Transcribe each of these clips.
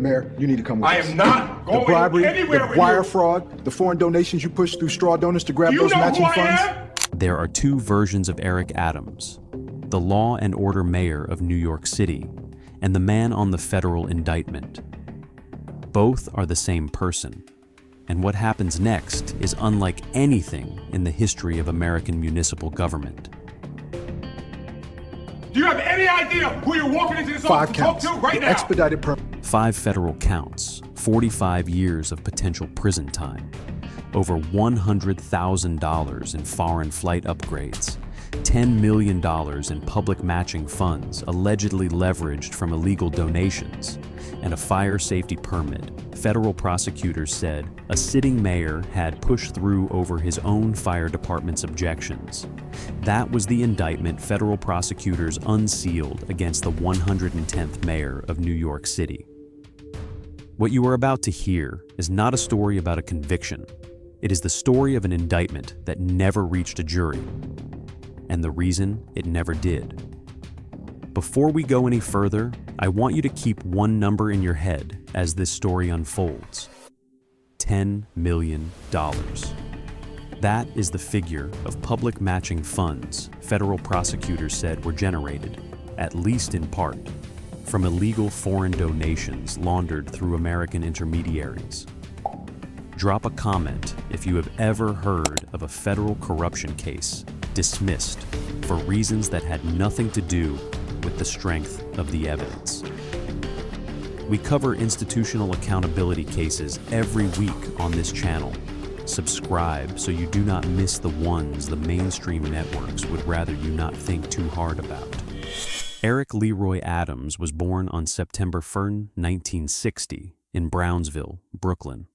Mayor, you need to come with us. I am not going the bribery, anywhere the with wire you. fraud, the foreign donations you pushed through straw donors to grab Do you those know matching who I funds. am? There are two versions of Eric Adams: the law and order mayor of New York City and the man on the federal indictment. Both are the same person, and what happens next is unlike anything in the history of American municipal government. Do you have any idea who you're walking into this 5 office to talk counts. to right The now? expedited permit. 5 federal counts, 45 years of potential prison time, over $100,000 in foreign flight upgrades, $10 million in public matching funds allegedly leveraged from illegal donations, and a fire safety permit. Federal prosecutors said a sitting mayor had pushed through over his own fire department's objections. That was the indictment federal prosecutors unsealed against the 110th mayor of New York City. What you are about to hear is not a story about a conviction. It is the story of an indictment that never reached a jury, and the reason it never did. Before we go any further, I want you to keep one number in your head as this story unfolds: $10 million. That is the figure of public matching funds federal prosecutors said were generated, at least in part, from illegal foreign donations laundered through American intermediaries. Drop a comment if you have ever heard of a federal corruption case dismissed for reasons that had nothing to do with the strength of the evidence. We cover institutional accountability cases every week on this channel. Subscribe so you do not miss the ones the mainstream networks would rather you not think too hard about. Eric Leroy Adams was born on September 1, 1960, in Brownsville, Brooklyn.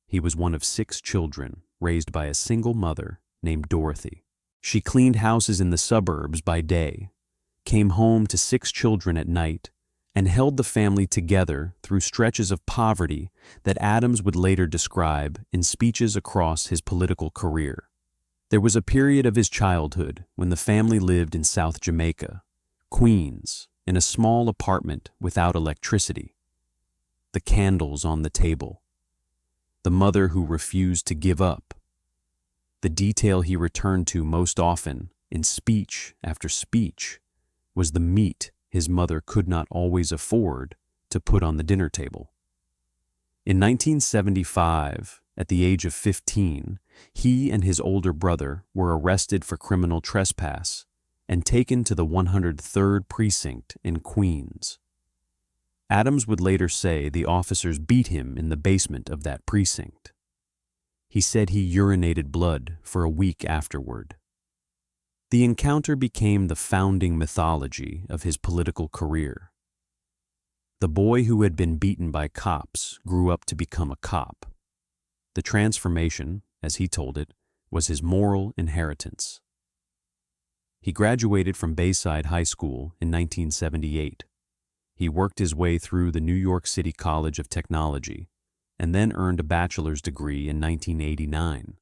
He was one of 6 children raised by a single mother named Dorothy. She cleaned houses in the suburbs by day, came home to 6 children at night, and held the family together through stretches of poverty that Adams would later describe in speeches across his political career. There was a period of his childhood when the family lived in South Jamaica, Queens, in a small apartment without electricity. The candles on the table. The mother who refused to give up. The detail he returned to most often, in speech after speech, was the meat his mother could not always afford to put on the dinner table. In 1975, at the age of 15, he and his older brother were arrested for criminal trespass and taken to the 103rd Precinct in Queens. Adams would later say the officers beat him in the basement of that precinct. He said he urinated blood for a week afterward. The encounter became the founding mythology of his political career. The boy who had been beaten by cops grew up to become a cop. The transformation, as he told it, was his moral inheritance. He graduated from Bayside High School in 1978. He worked his way through the New York City College of Technology and then earned a bachelor's degree in 1989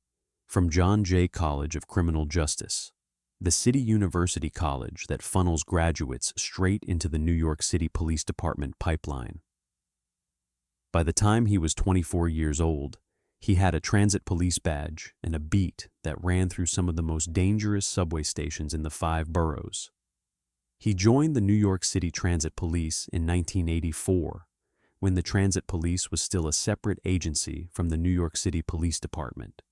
from John Jay College of Criminal Justice, the city university college that funnels graduates straight into the New York City Police Department pipeline. By the time he was 24 years old, he had a transit police badge and a beat that ran through some of the most dangerous subway stations in the 5 boroughs. He joined the New York City Transit Police in 1984, when the Transit Police was still a separate agency from the New York City Police Department,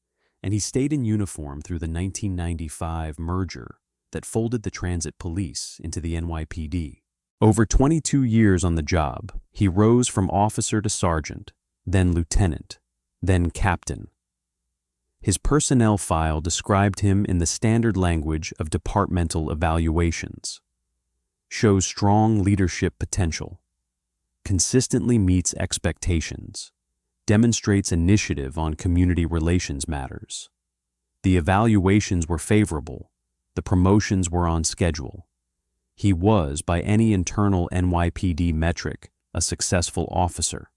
and he stayed in uniform through the 1995 merger that folded the Transit Police into the NYPD. Over 22 years on the job, he rose from officer to sergeant, then lieutenant, then captain. His personnel file described him in the standard language of departmental evaluations. Shows strong leadership potential, consistently meets expectations, demonstrates initiative on community relations matters. The evaluations were favorable, the promotions were on schedule. He was, by any internal NYPD metric, a successful officer.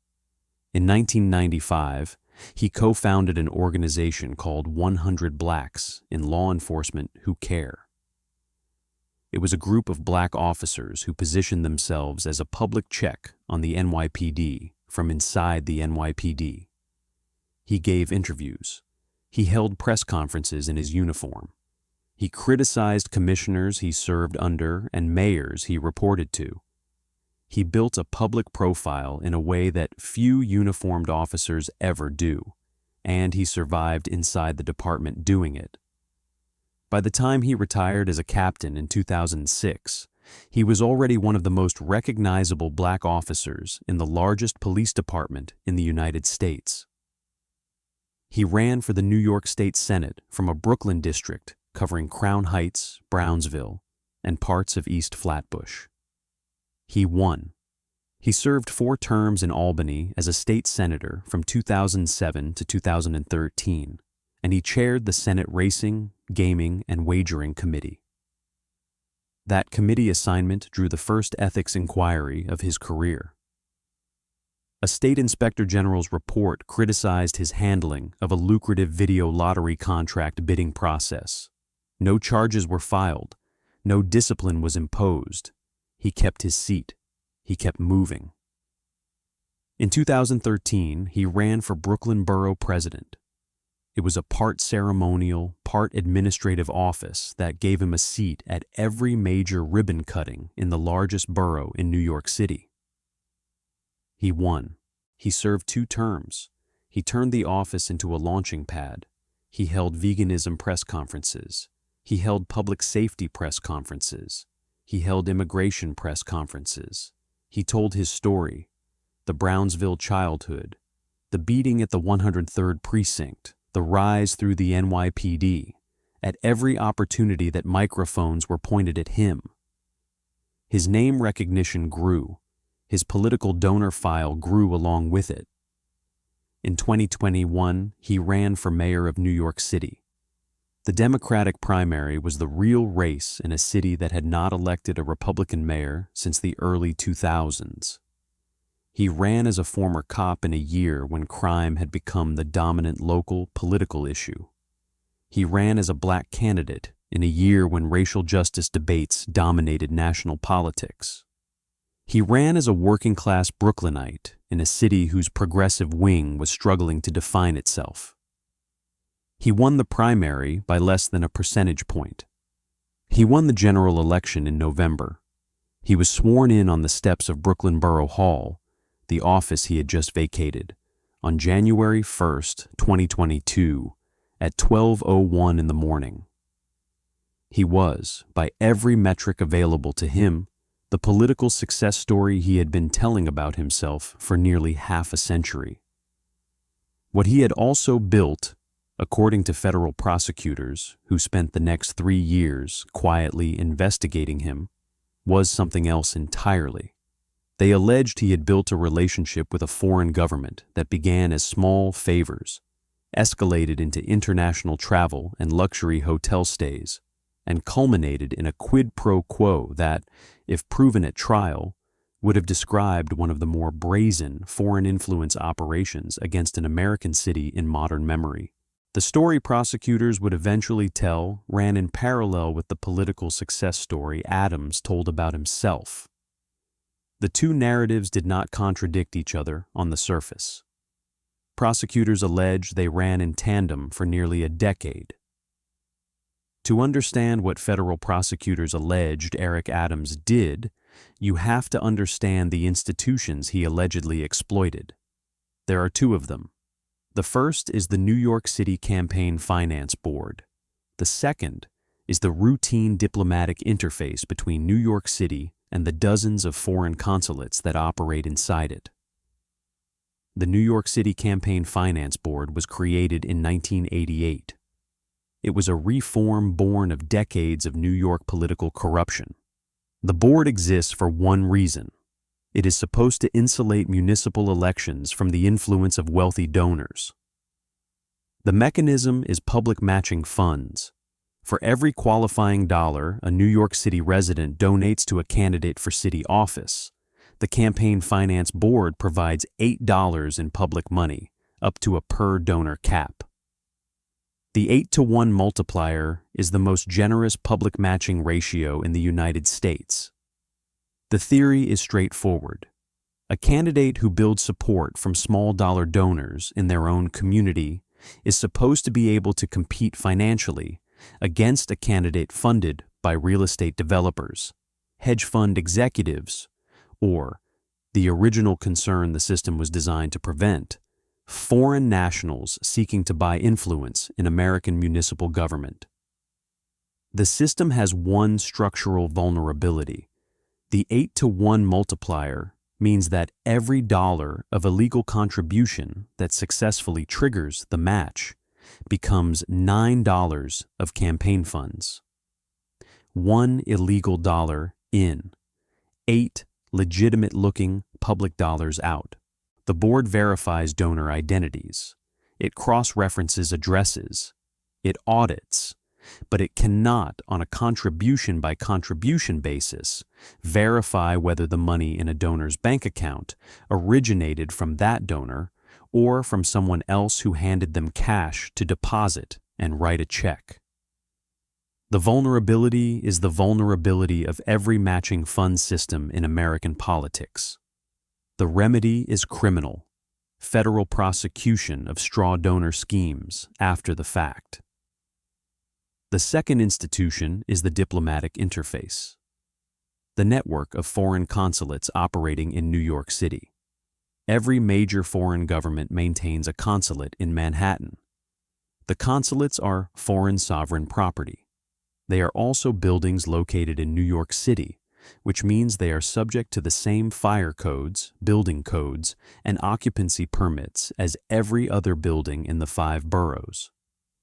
In 1995, he co-founded an organization called 100 Blacks in Law Enforcement Who Care. It was a group of black officers who positioned themselves as a public check on the NYPD from inside the NYPD. He gave interviews. He held press conferences in his uniform. He criticized commissioners he served under and mayors he reported to. He built a public profile in a way that few uniformed officers ever do, and he survived inside the department doing it. By the time he retired as a captain in 2006, he was already one of the most recognizable black officers in the largest police department in the United States. He ran for the New York State Senate from a Brooklyn district covering Crown Heights, Brownsville, and parts of East Flatbush. He won. He served 4 terms in Albany as a state senator from 2007 to 2013, and he chaired the Senate Racing, Gaming, and Wagering Committee. That committee assignment drew the first ethics inquiry of his career. A state inspector general's report criticized his handling of a lucrative video lottery contract bidding process. No charges were filed. No discipline was imposed. He kept his seat. He kept moving. In 2013, he ran for Brooklyn Borough President. It was a part ceremonial, part administrative office that gave him a seat at every major ribbon cutting in the largest borough in New York City. He won. He served 2 terms. He turned the office into a launching pad. He held veganism press conferences. He held public safety press conferences. He held immigration press conferences. He told his story, the Brownsville childhood, the beating at the 103rd Precinct, the rise through the NYPD, at every opportunity that microphones were pointed at him. His name recognition grew. His political donor file grew along with it. In 2021, he ran for mayor of New York City. The Democratic primary was the real race in a city that had not elected a Republican mayor since the early 2000s. He ran as a former cop in a year when crime had become the dominant local political issue. He ran as a black candidate in a year when racial justice debates dominated national politics. He ran as a working-class Brooklynite in a city whose progressive wing was struggling to define itself. He won the primary by less than a percentage point. He won the general election in November. He was sworn in on the steps of Brooklyn Borough Hall, the office he had just vacated, on January 1st, 2022, at 12:01 in the morning. He was, by every metric available to him, the political success story he had been telling about himself for nearly half a century. What he had also built, according to federal prosecutors who spent the next 3 years quietly investigating him, was something else entirely. They alleged he had built a relationship with a foreign government that began as small favors, escalated into international travel and luxury hotel stays, and culminated in a quid pro quo that, if proven at trial, would have described one of the more brazen foreign influence operations against an American city in modern memory. The story prosecutors would eventually tell ran in parallel with the political success story Adams told about himself. The 2 narratives did not contradict each other on the surface. Prosecutors allege they ran in tandem for nearly a decade. To understand what federal prosecutors alleged Eric Adams did, you have to understand the institutions he allegedly exploited. There are 2 of them. The first is the New York City Campaign Finance Board. The second is the routine diplomatic interface between New York City and the dozens of foreign consulates that operate inside it. The New York City Campaign Finance Board was created in 1988. It was a reform born of decades of New York political corruption. The board exists for one reason. It is supposed to insulate municipal elections from the influence of wealthy donors. The mechanism is public matching funds. For every qualifying dollar a New York City resident donates to a candidate for city office, the Campaign Finance Board provides $8 in public money, up to a per-donor cap. The 8-to-1 multiplier is the most generous public matching ratio in the United States. The theory is straightforward. A candidate who builds support from small-dollar donors in their own community is supposed to be able to compete financially against a candidate funded by real estate developers, hedge fund executives, or, the original concern the system was designed to prevent, foreign nationals seeking to buy influence in American municipal government. The system has one structural vulnerability. The 8-to-1 multiplier means that every dollar of illegal contribution that successfully triggers the match becomes $9 of campaign funds. 1 illegal dollar in, 8 legitimate-looking public dollars out. The board verifies donor identities. It cross-references addresses. It audits. But it cannot, on a contribution-by-contribution basis, verify whether the money in a donor's bank account originated from that donor or from someone else who handed them cash to deposit and write a check. The vulnerability is the vulnerability of every matching fund system in American politics. The remedy is criminal, federal prosecution of straw donor schemes after the fact. The second institution is the diplomatic interface, the network of foreign consulates operating in New York City. Every major foreign government maintains a consulate in Manhattan. The consulates are foreign sovereign property. They are also buildings located in New York City, which means they are subject to the same fire codes, building codes, and occupancy permits as every other building in the 5 boroughs.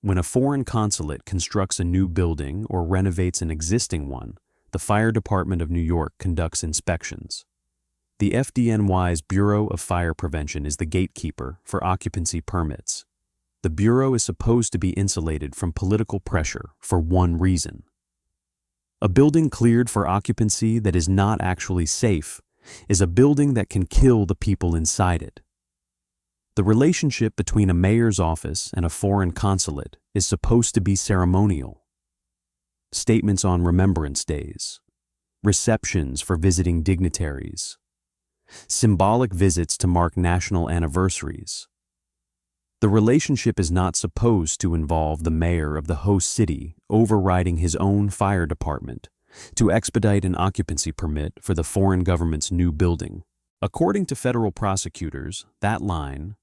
When a foreign consulate constructs a new building or renovates an existing one, the Fire Department of New York conducts inspections. The FDNY's Bureau of Fire Prevention is the gatekeeper for occupancy permits. The Bureau is supposed to be insulated from political pressure for one reason. A building cleared for occupancy that is not actually safe is a building that can kill the people inside it. The relationship between a mayor's office and a foreign consulate is supposed to be ceremonial. Statements on Remembrance Days, receptions for visiting dignitaries, symbolic visits to mark national anniversaries. The relationship is not supposed to involve the mayor of the host city overriding his own fire department to expedite an occupancy permit for the foreign government's new building. According to federal prosecutors, that line,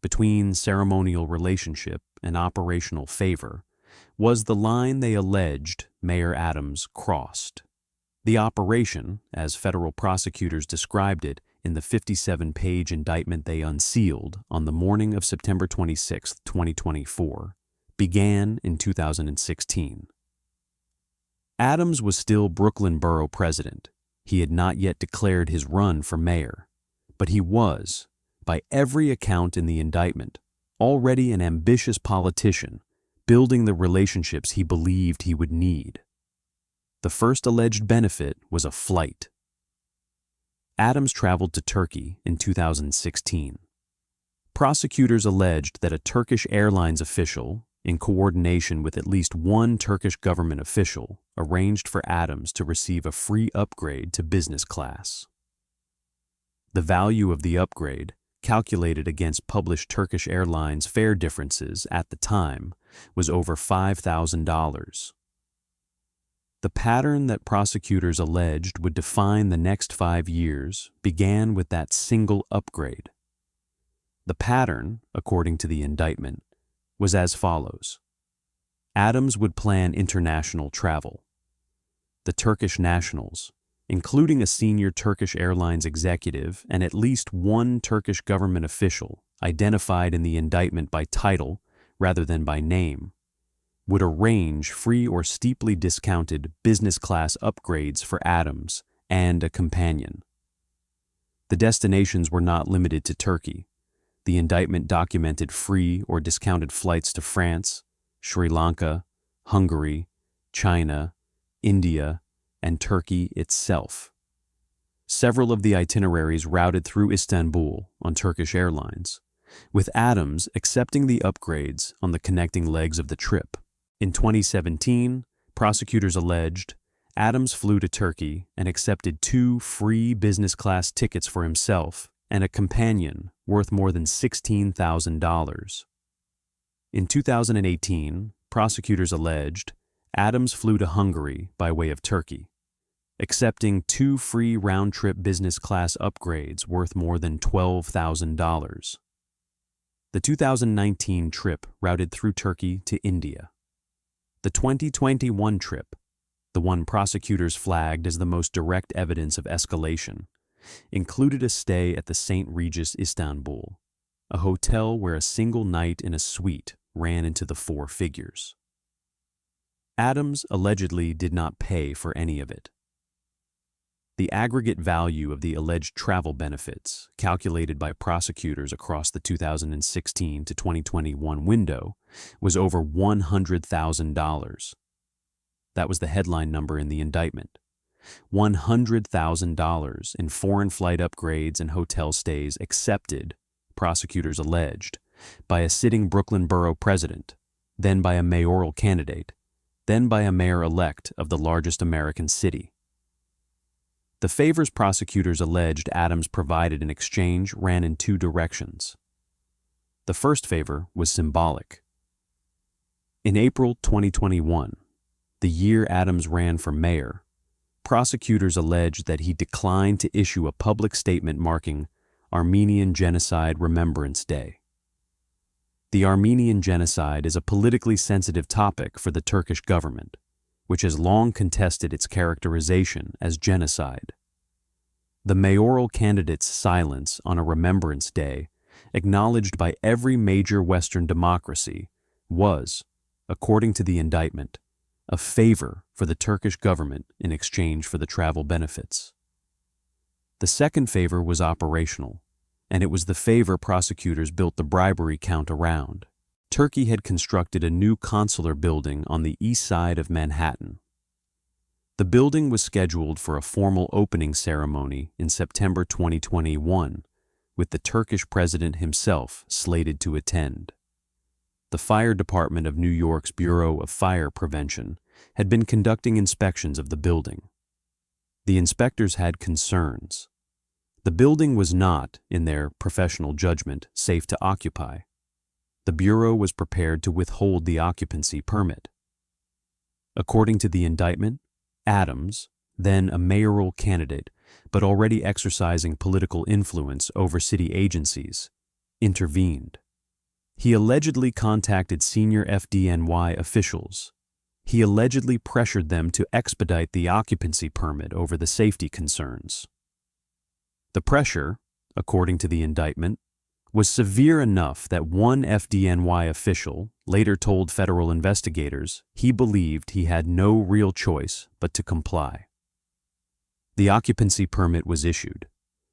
between ceremonial relationship and operational favor, was the line they alleged Mayor Adams crossed. The operation, as federal prosecutors described it in the 57-page indictment they unsealed on the morning of September 26, 2024, began in 2016. Adams was still Brooklyn Borough President. He had not yet declared his run for mayor, but he was, by every account in the indictment, already an ambitious politician, building the relationships he believed he would need. The first alleged benefit was a flight. Adams traveled to Turkey in 2016. Prosecutors alleged that a Turkish Airlines official, in coordination with at least one Turkish government official, arranged for Adams to receive a free upgrade to business class. The value of the upgrade, calculated against published Turkish Airlines fare differences at the time, was over $5,000. The pattern that prosecutors alleged would define the next 5 years began with that single upgrade. The pattern, according to the indictment, was as follows. Adams would plan international travel. The Turkish nationals, including a senior Turkish Airlines executive and at least one Turkish government official identified in the indictment by title rather than by name, would arrange free or steeply discounted business class upgrades for Adams and a companion. The destinations were not limited to Turkey. The indictment documented free or discounted flights to France, Sri Lanka, Hungary, China, India, and Turkey itself. Several of the itineraries routed through Istanbul on Turkish Airlines, with Adams accepting the upgrades on the connecting legs of the trip. In 2017, prosecutors alleged Adams flew to Turkey and accepted 2 free business-class tickets for himself and a companion worth more than $16,000. In 2018, prosecutors alleged Adams flew to Hungary by way of Turkey, accepting 2 free round-trip business-class upgrades worth more than $12,000. The 2019 trip routed through Turkey to India. The 2021 trip, the one prosecutors flagged as the most direct evidence of escalation, included a stay at the St. Regis Istanbul, a hotel where a single night in a suite ran into the 4 figures. Adams allegedly did not pay for any of it. The aggregate value of the alleged travel benefits, calculated by prosecutors across the 2016 to 2021 window, was over $100,000. That was the headline number in the indictment. $100,000 in foreign flight upgrades and hotel stays accepted, prosecutors alleged, by a sitting Brooklyn borough president, then by a mayoral candidate, then by a mayor-elect of the largest American city. The favors prosecutors alleged Adams provided in exchange ran in 2 directions. The first favor was symbolic. In April 2021, the year Adams ran for mayor, prosecutors alleged that he declined to issue a public statement marking Armenian Genocide Remembrance Day. The Armenian genocide is a politically sensitive topic for the Turkish government, which has long contested its characterization as genocide. The mayoral candidate's silence on a Remembrance Day, acknowledged by every major Western democracy, was, according to the indictment, a favor for the Turkish government in exchange for the travel benefits. The second favor was operational, and it was the favor prosecutors built the bribery count around. Turkey had constructed a new consular building on the east side of Manhattan. The building was scheduled for a formal opening ceremony in September 2021, with the Turkish president himself slated to attend. The fire department of New York's Bureau of Fire Prevention had been conducting inspections of the building. The inspectors had concerns. The building was not, in their professional judgment, safe to occupy. The Bureau was prepared to withhold the occupancy permit. According to the indictment, Adams, then a mayoral candidate but already exercising political influence over city agencies, intervened. He allegedly contacted senior FDNY officials. He allegedly pressured them to expedite the occupancy permit over the safety concerns. The pressure, according to the indictment, was severe enough that one FDNY official later told federal investigators he believed he had no real choice but to comply. The occupancy permit was issued.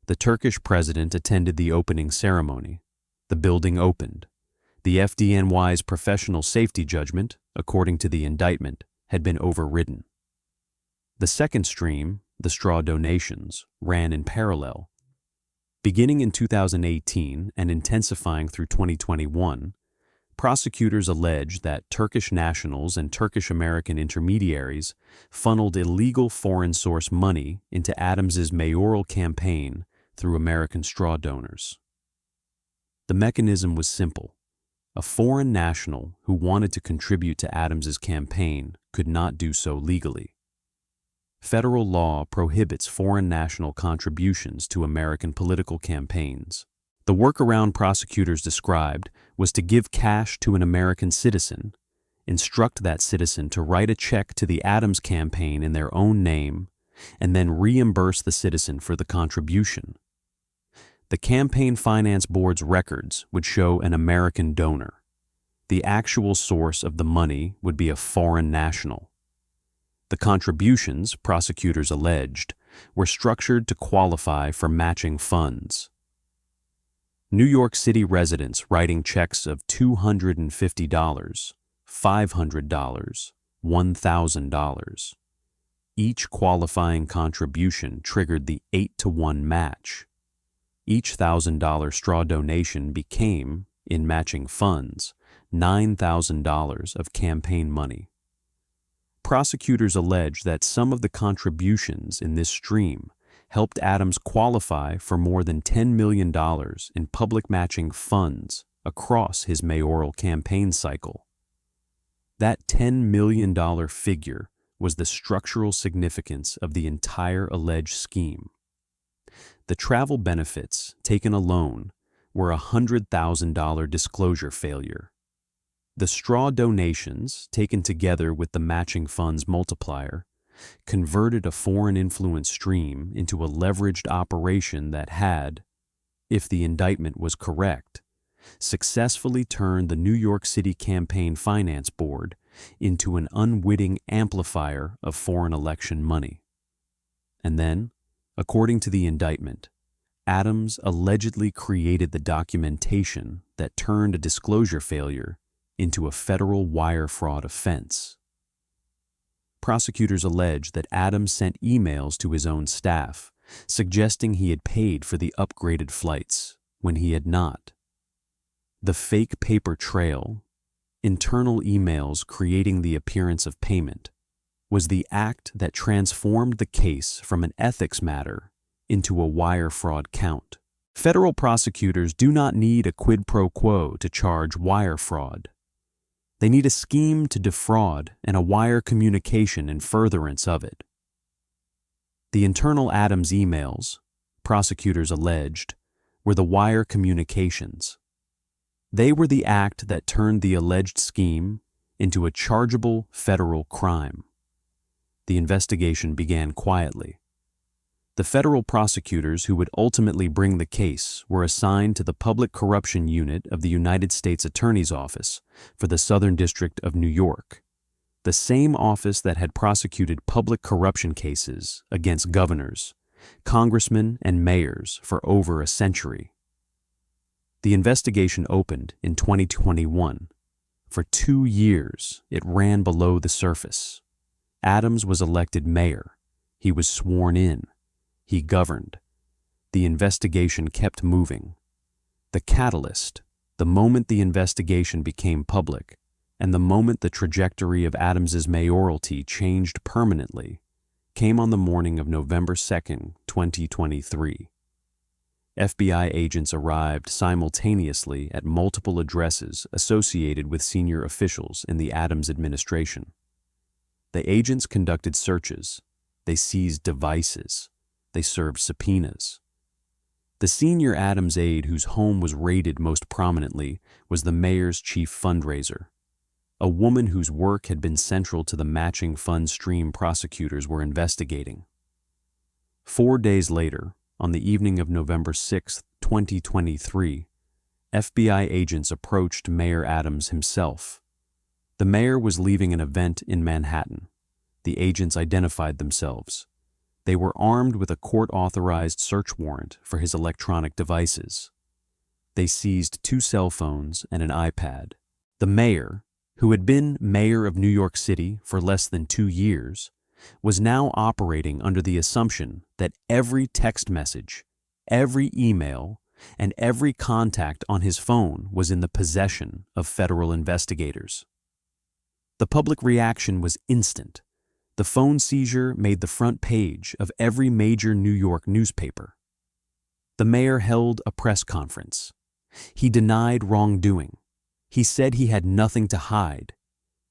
The Turkish president attended the opening ceremony. The building opened. The FDNY's professional safety judgment, according to the indictment, had been overridden. The second stream, the straw donations, ran in parallel. Beginning in 2018 and intensifying through 2021, prosecutors alleged that Turkish nationals and Turkish-American intermediaries funneled illegal foreign source money into Adams's mayoral campaign through American straw donors. The mechanism was simple. A foreign national who wanted to contribute to Adams's campaign could not do so legally. Federal law prohibits foreign national contributions to American political campaigns. The workaround prosecutors described was to give cash to an American citizen, instruct that citizen to write a check to the Adams campaign in their own name, and then reimburse the citizen for the contribution. The Campaign Finance Board's records would show an American donor. The actual source of the money would be a foreign national. The contributions, prosecutors alleged, were structured to qualify for matching funds. New York City residents writing checks of $250, $500, $1,000. Each qualifying contribution triggered the 8-to-1 match. Each $1,000 straw donation became, in matching funds, $9,000 of campaign money. prosecutors allege that some of the contributions in this stream helped Adams qualify for more than $10 million in public matching funds across his mayoral campaign cycle. That $10 million figure was the structural significance of the entire alleged scheme. The travel benefits, taken alone, were a $100,000 disclosure failure. The straw donations, taken together with the matching funds multiplier, converted a foreign influence stream into a leveraged operation that had, if the indictment was correct, successfully turned the New York City Campaign Finance Board into an unwitting amplifier of foreign election money. And then, according to the indictment, Adams allegedly created the documentation that turned a disclosure failure into a federal wire fraud offense. Prosecutors allege that Adams sent emails to his own staff suggesting he had paid for the upgraded flights when he had not. The fake paper trail, internal emails creating the appearance of payment, was the act that transformed the case from an ethics matter into a wire fraud count. Federal prosecutors do not need a quid pro quo to charge wire fraud. They need a scheme to defraud and a wire communication in furtherance of it. The internal Adams emails, prosecutors alleged, were the wire communications. They were the act that turned the alleged scheme into a chargeable federal crime. The investigation began quietly. The federal prosecutors who would ultimately bring the case were assigned to the Public Corruption Unit of the United States Attorney's Office for the Southern District of New York, the same office that had prosecuted public corruption cases against governors, congressmen, and mayors for over a century. The investigation opened in 2021. For 2 years, it ran below the surface. Adams was elected mayor. He was sworn in. He governed. The investigation kept moving. The catalyst, the moment the investigation became public, and the moment the trajectory of Adams's mayoralty changed permanently, came on the morning of November 2, 2023. FBI agents arrived simultaneously at multiple addresses associated with senior officials in the Adams administration. The agents conducted searches. They seized devices. They served subpoenas. The senior Adams aide whose home was raided most prominently was the mayor's chief fundraiser, a woman whose work had been central to the matching fund stream prosecutors were investigating. 4 days later, on the evening of November 6, 2023, FBI agents approached Mayor Adams himself. The mayor was leaving an event in Manhattan. The agents identified themselves. They were armed with a court-authorized search warrant for his electronic devices. They seized 2 cell phones and an iPad. The mayor, who had been mayor of New York City for less than 2 years, was now operating under the assumption that every text message, every email, and every contact on his phone was in the possession of federal investigators. The public reaction was instant. The phone seizure made the front page of every major New York newspaper. The mayor held a press conference. He denied wrongdoing. He said he had nothing to hide.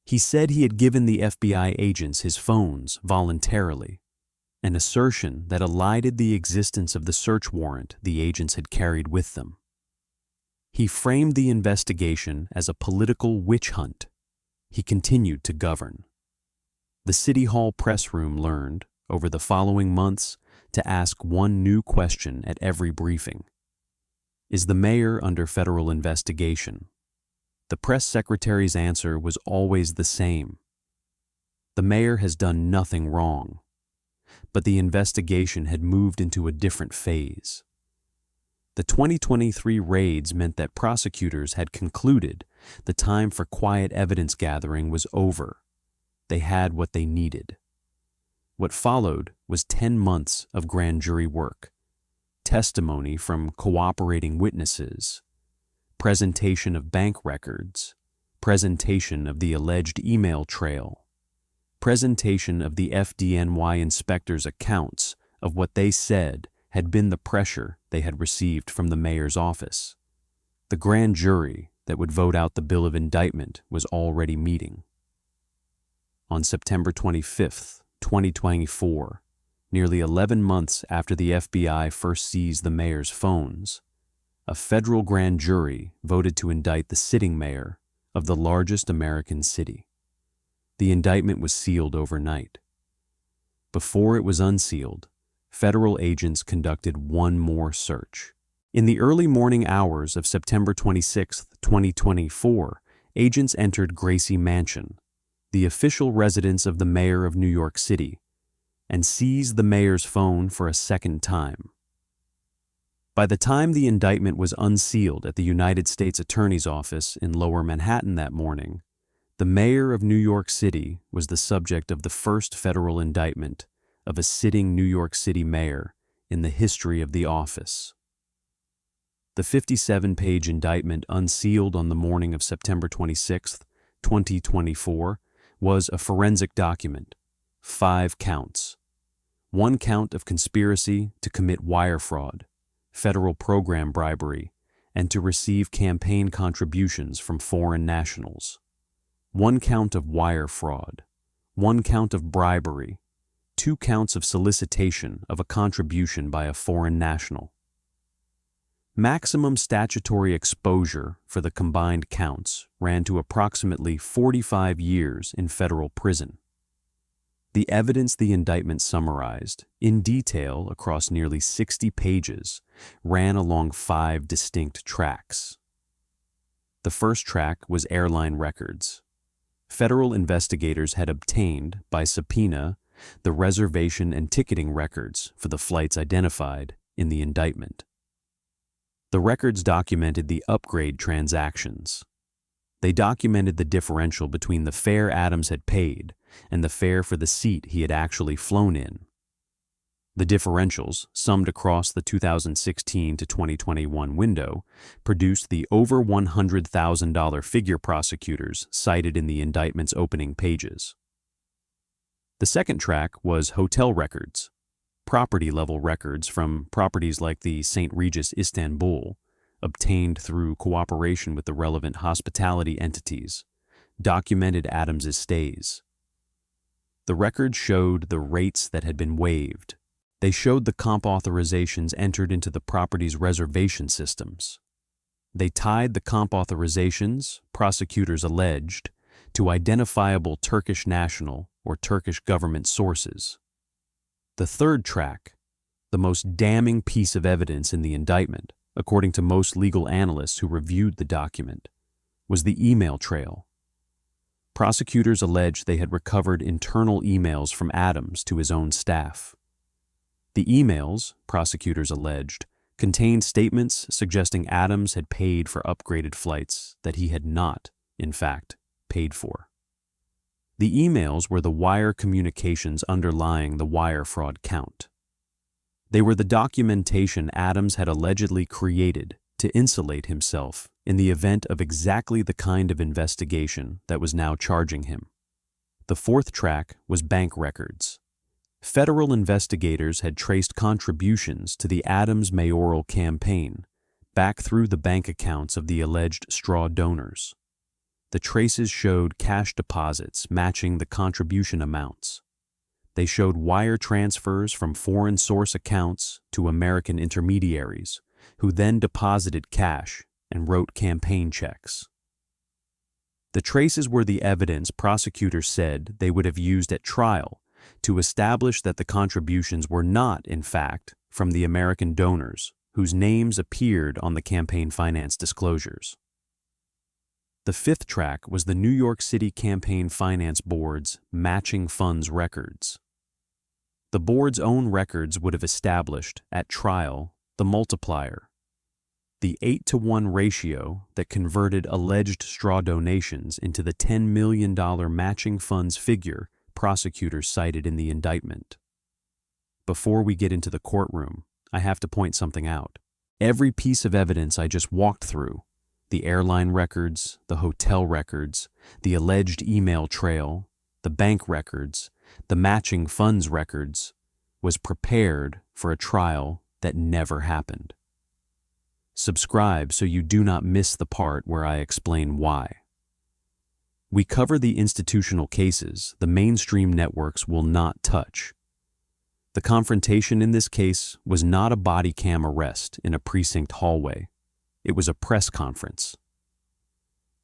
He said he had given the FBI agents his phones voluntarily, an assertion that elided the existence of the search warrant the agents had carried with them. He framed the investigation as a political witch hunt. He continued to govern. The City Hall press room learned, over the following months, to ask one new question at every briefing. Is the mayor under federal investigation? The press secretary's answer was always the same. The mayor has done nothing wrong. But the investigation had moved into a different phase. The 2023 raids meant that prosecutors had concluded the time for quiet evidence gathering was over. They had what they needed. What followed was 10 months of grand jury work, testimony from cooperating witnesses, presentation of bank records, presentation of the alleged email trail, presentation of the FDNY inspectors' accounts of what they said had been the pressure they had received from the mayor's office. The grand jury that would vote out the bill of indictment was already meeting. On September 25, 2024, nearly 11 months after the FBI first seized the mayor's phones, a federal grand jury voted to indict the sitting mayor of the largest American city. The indictment was sealed overnight. Before it was unsealed, federal agents conducted one more search. In the early morning hours of September 26, 2024, agents entered Gracie Mansion, the official residence of the mayor of New York City, and seized the mayor's phone for a second time. By the time the indictment was unsealed at the United States Attorney's Office in Lower Manhattan that morning, the mayor of New York City was the subject of the first federal indictment of a sitting New York City mayor in the history of the office. The 57-page indictment unsealed on the morning of September 26, 2024, was a forensic document, 5 counts. 1 count of conspiracy to commit wire fraud, federal program bribery, and to receive campaign contributions from foreign nationals. 1 count of wire fraud, 1 count of bribery, 2 counts of solicitation of a contribution by a foreign national. Maximum statutory exposure for the combined counts ran to approximately 45 years in federal prison. The evidence the indictment summarized, in detail across nearly 60 pages, ran along 5 distinct tracks. The first track was airline records. Federal investigators had obtained, by subpoena, the reservation and ticketing records for the flights identified in the indictment. The records documented the upgrade transactions. They documented the differential between the fare Adams had paid and the fare for the seat he had actually flown in. The differentials, summed across the 2016 to 2021 window, produced the over $100,000 figure prosecutors cited in the indictment's opening pages. The second track was hotel records, property-level records from properties like the St. Regis Istanbul, obtained through cooperation with the relevant hospitality entities, documented Adams's stays. The records showed the rates that had been waived. They showed the comp authorizations entered into the property's reservation systems. They tied the comp authorizations, prosecutors alleged, to identifiable Turkish national or Turkish government sources. The third track, the most damning piece of evidence in the indictment, according to most legal analysts who reviewed the document, was the email trail. Prosecutors alleged they had recovered internal emails from Adams to his own staff. The emails, prosecutors alleged, contained statements suggesting Adams had paid for upgraded flights that he had not, in fact, paid for. The emails were the wire communications underlying the wire fraud count. They were the documentation Adams had allegedly created to insulate himself in the event of exactly the kind of investigation that was now charging him. The fourth track was bank records. Federal investigators had traced contributions to the Adams mayoral campaign back through the bank accounts of the alleged straw donors. The traces showed cash deposits matching the contribution amounts. They showed wire transfers from foreign source accounts to American intermediaries, who then deposited cash and wrote campaign checks. The traces were the evidence prosecutors said they would have used at trial to establish that the contributions were not, in fact, from the American donors whose names appeared on the campaign finance disclosures. The fifth track was the New York City Campaign Finance Board's matching funds records. The board's own records would have established, at trial, the multiplier, the 8-to-1 ratio that converted alleged straw donations into the $10 million matching funds figure prosecutors cited in the indictment. Before we get into the courtroom, I have to point something out. Every piece of evidence I just walked through, the airline records, the hotel records, the alleged email trail, the bank records, the matching funds records, was prepared for a trial that never happened. Subscribe so you do not miss the part where I explain why. We cover the institutional cases the mainstream networks will not touch. The confrontation in this case was not a body cam arrest in a precinct hallway. It was a press conference.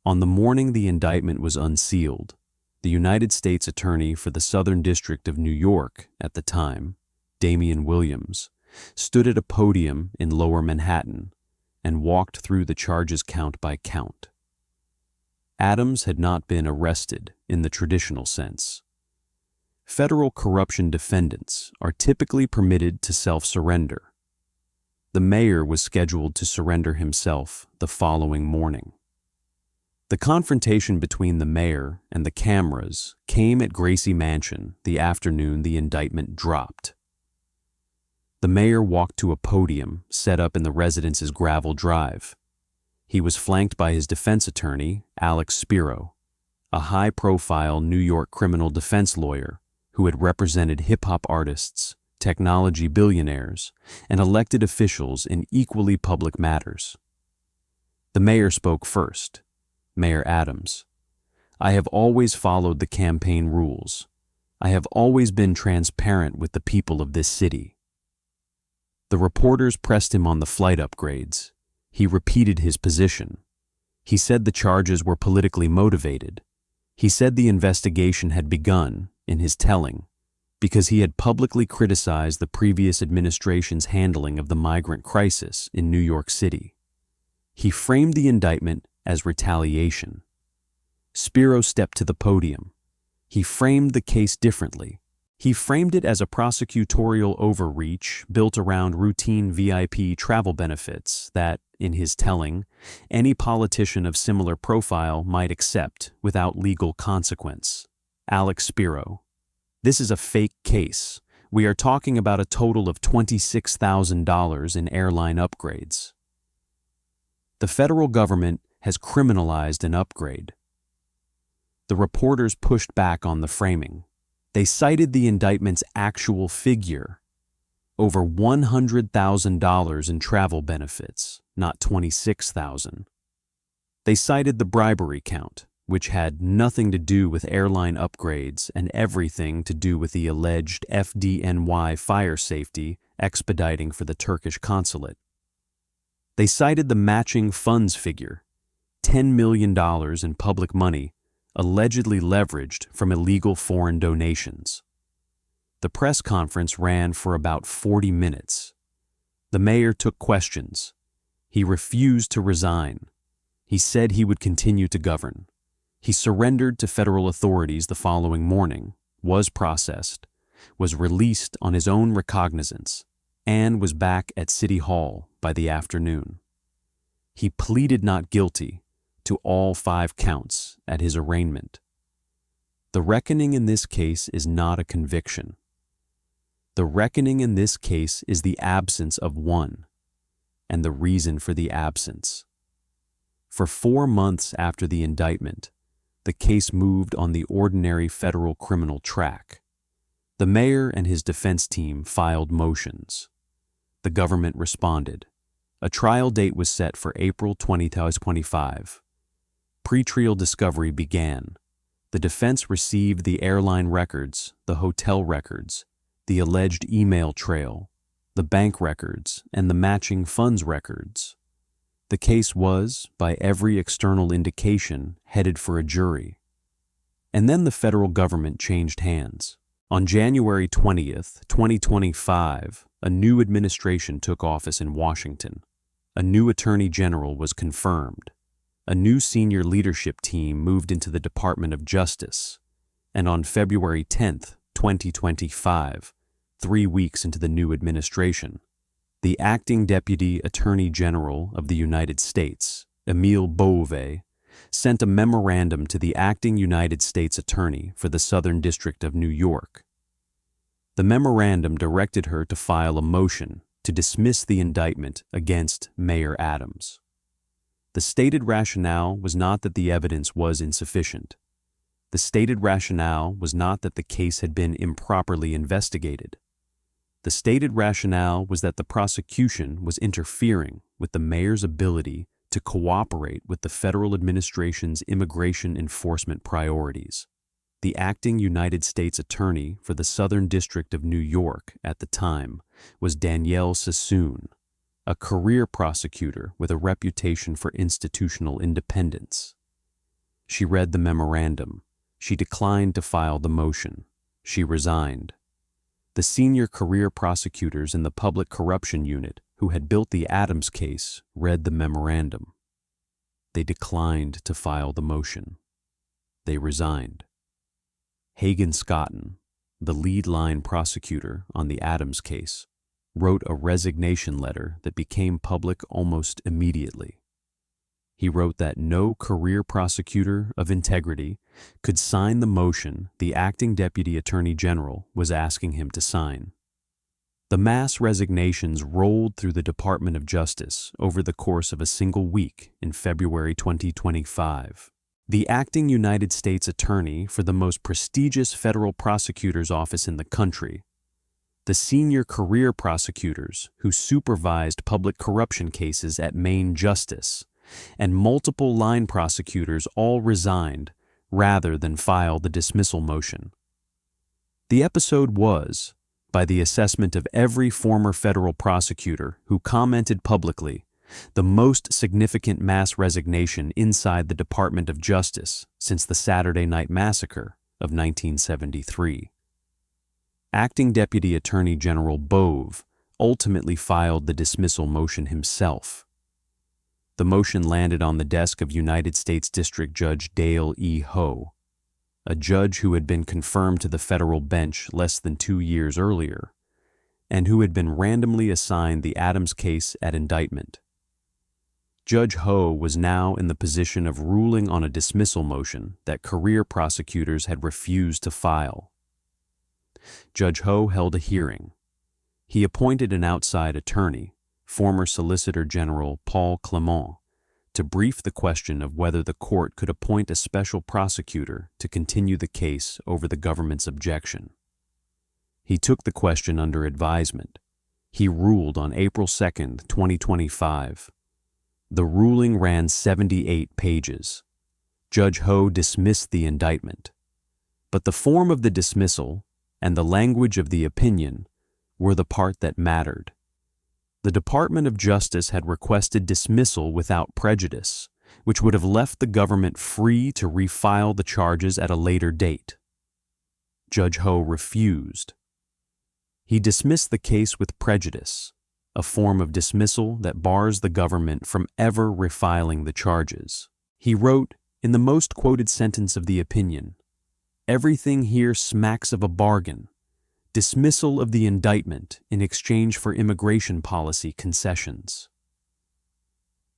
On the morning the indictment was unsealed, the United States Attorney for the Southern District of New York at the time, Damian Williams, stood at a podium in Lower Manhattan and walked through the charges count by count. Adams had not been arrested in the traditional sense. Federal corruption defendants are typically permitted to self-surrender. The mayor was scheduled to surrender himself the following morning. The confrontation between the mayor and the cameras came at Gracie Mansion the afternoon the indictment dropped. The mayor walked to a podium set up in the residence's gravel drive. He was flanked by his defense attorney, Alex Spiro, a high-profile New York criminal defense lawyer who had represented hip-hop artists, technology billionaires, and elected officials in equally public matters. The mayor spoke first, Mayor Adams. "I have always followed the campaign rules. I have always been transparent with the people of this city." The reporters pressed him on the flight upgrades. He repeated his position. He said the charges were politically motivated. He said the investigation had begun, in his telling, because he had publicly criticized the previous administration's handling of the migrant crisis in New York City. He framed the indictment as retaliation. Spiro stepped to the podium. He framed the case differently. He framed it as a prosecutorial overreach built around routine VIP travel benefits that, in his telling, any politician of similar profile might accept without legal consequence. Alex Spiro: "This is a fake case. We are talking about a total of $26,000 in airline upgrades." The federal government has criminalized an upgrade. The reporters pushed back on the framing. They cited the indictment's actual figure, over $100,000 in travel benefits, not $26,000. They cited the bribery count, which had nothing to do with airline upgrades and everything to do with the alleged FDNY fire safety expediting for the Turkish consulate. They cited the matching funds figure, $10 million in public money, allegedly leveraged from illegal foreign donations. The press conference ran for about 40 minutes. The mayor took questions. He refused to resign. He said he would continue to govern. He surrendered to federal authorities the following morning, was processed, was released on his own recognizance, and was back at City Hall by the afternoon. He pleaded not guilty to all 5 counts at his arraignment. The reckoning in this case is not a conviction. The reckoning in this case is the absence of one, and the reason for the absence. For 4 months after the indictment, the case moved on the ordinary federal criminal track. The mayor and his defense team filed motions. The government responded. A trial date was set for April 2025. Pretrial discovery began. The defense received the airline records, the hotel records, the alleged email trail, the bank records, and the matching funds records. The case was, by every external indication, headed for a jury. And then the federal government changed hands. On January 20th, 2025, a new administration took office in Washington. A new attorney general was confirmed. A new senior leadership team moved into the Department of Justice. And on February 10th, 2025, 3 weeks into the new administration, the acting Deputy Attorney General of the United States, Emile Beauvais, sent a memorandum to the acting United States Attorney for the Southern District of New York. The memorandum directed her to file a motion to dismiss the indictment against Mayor Adams. The stated rationale was not that the evidence was insufficient. The stated rationale was not that the case had been improperly investigated. The stated rationale was that the prosecution was interfering with the mayor's ability to cooperate with the federal administration's immigration enforcement priorities. The acting United States Attorney for the Southern District of New York at the time was Danielle Sassoon, a career prosecutor with a reputation for institutional independence. She read the memorandum. She declined to file the motion. She resigned. The senior career prosecutors in the Public Corruption Unit who had built the Adams case read the memorandum. They declined to file the motion. They resigned. Hagen Scotton, the lead line prosecutor on the Adams case, wrote a resignation letter that became public almost immediately. He wrote that no career prosecutor of integrity could sign the motion the acting Deputy Attorney General was asking him to sign. The mass resignations rolled through the Department of Justice over the course of a single week in February 2025. The acting United States Attorney for the most prestigious federal prosecutor's office in the country, the senior career prosecutors who supervised public corruption cases at Maine Justice, and multiple line prosecutors all resigned rather than file the dismissal motion. The episode was, by the assessment of every former federal prosecutor who commented publicly, the most significant mass resignation inside the Department of Justice since the Saturday Night Massacre of 1973. Acting Deputy Attorney General Bove ultimately filed the dismissal motion himself. The motion landed on the desk of United States District Judge Dale E. Ho, a judge who had been confirmed to the federal bench less than 2 years earlier, and who had been randomly assigned the Adams case at indictment. Judge Ho was now in the position of ruling on a dismissal motion that career prosecutors had refused to file. Judge Ho held a hearing. He appointed an outside attorney, former Solicitor General Paul Clement, to brief the question of whether the court could appoint a special prosecutor to continue the case over the government's objection. He took the question under advisement. He ruled on April 2, 2025. The ruling ran 78 pages. Judge Ho dismissed the indictment. But the form of the dismissal and the language of the opinion were the part that mattered. The Department of Justice had requested dismissal without prejudice, which would have left the government free to refile the charges at a later date. Judge Ho refused. He dismissed the case with prejudice, a form of dismissal that bars the government from ever refiling the charges. He wrote, in the most quoted sentence of the opinion, "Everything here smacks of a bargain. Dismissal of the indictment in exchange for immigration policy concessions."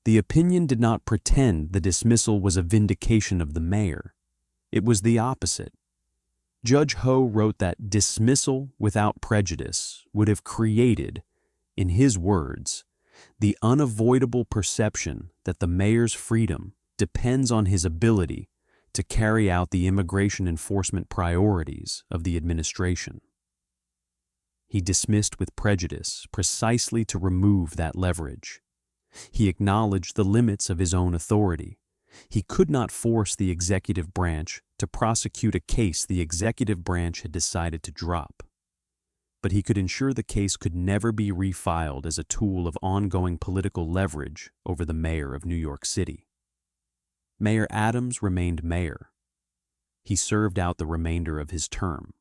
The opinion did not pretend the dismissal was a vindication of the mayor. It was the opposite. Judge Ho wrote that dismissal without prejudice would have created, in his words, the unavoidable perception that the mayor's freedom depends on his ability to carry out the immigration enforcement priorities of the administration. He dismissed with prejudice precisely to remove that leverage. He acknowledged the limits of his own authority. He could not force the executive branch to prosecute a case the executive branch had decided to drop. But he could ensure the case could never be refiled as a tool of ongoing political leverage over the mayor of New York City. Mayor Adams remained mayor. He served out the remainder of his term.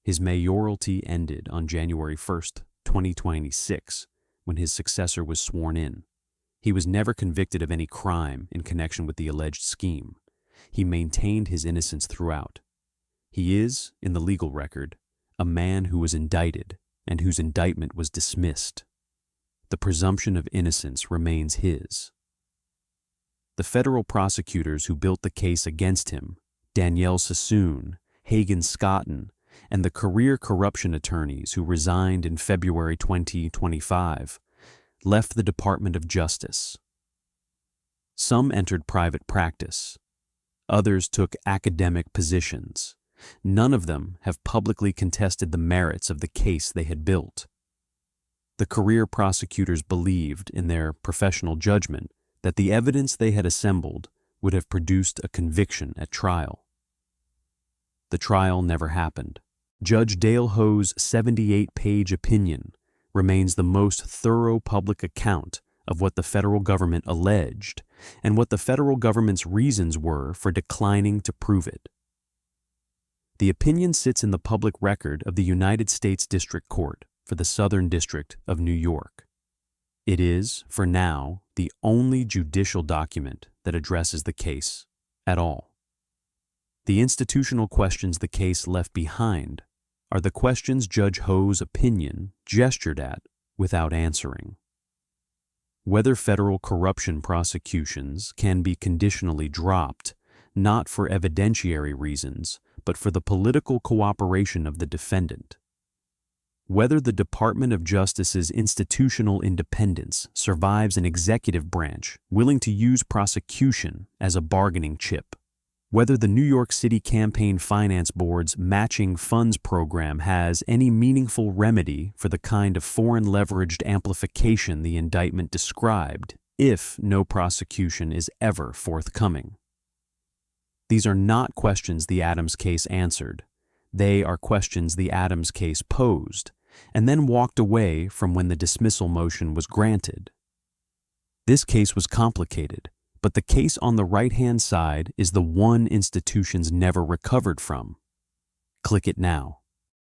His mayoralty ended on January 1, 2026, when his successor was sworn in. He was never convicted of any crime in connection with the alleged scheme. He maintained his innocence throughout. He is, in the legal record, a man who was indicted and whose indictment was dismissed. The presumption of innocence remains his. The federal prosecutors who built the case against him, Danielle Sassoon, Hagen Scotton, and the career corruption attorneys who resigned in February 2025, left the Department of Justice. Some entered private practice. Others took academic positions. None of them have publicly contested the merits of the case they had built. The career prosecutors believed, in their professional judgment, that the evidence they had assembled would have produced a conviction at trial. The trial never happened. Judge Dale Ho's 78-page opinion remains the most thorough public account of what the federal government alleged and what the federal government's reasons were for declining to prove it. The opinion sits in the public record of the United States District Court for the Southern District of New York. It is, for now, the only judicial document that addresses the case at all. The institutional questions the case left behind are the questions Judge Ho's opinion gestured at without answering. Whether federal corruption prosecutions can be conditionally dropped, not for evidentiary reasons, but for the political cooperation of the defendant. Whether the Department of Justice's institutional independence survives an executive branch willing to use prosecution as a bargaining chip. Whether the New York City Campaign Finance Board's matching funds program has any meaningful remedy for the kind of foreign-leveraged amplification the indictment described, if no prosecution is ever forthcoming. These are not questions the Adams case answered. They are questions the Adams case posed, and then walked away from when the dismissal motion was granted. This case was complicated, but the case on the right-hand side is the one institutions never recovered from. Click it now.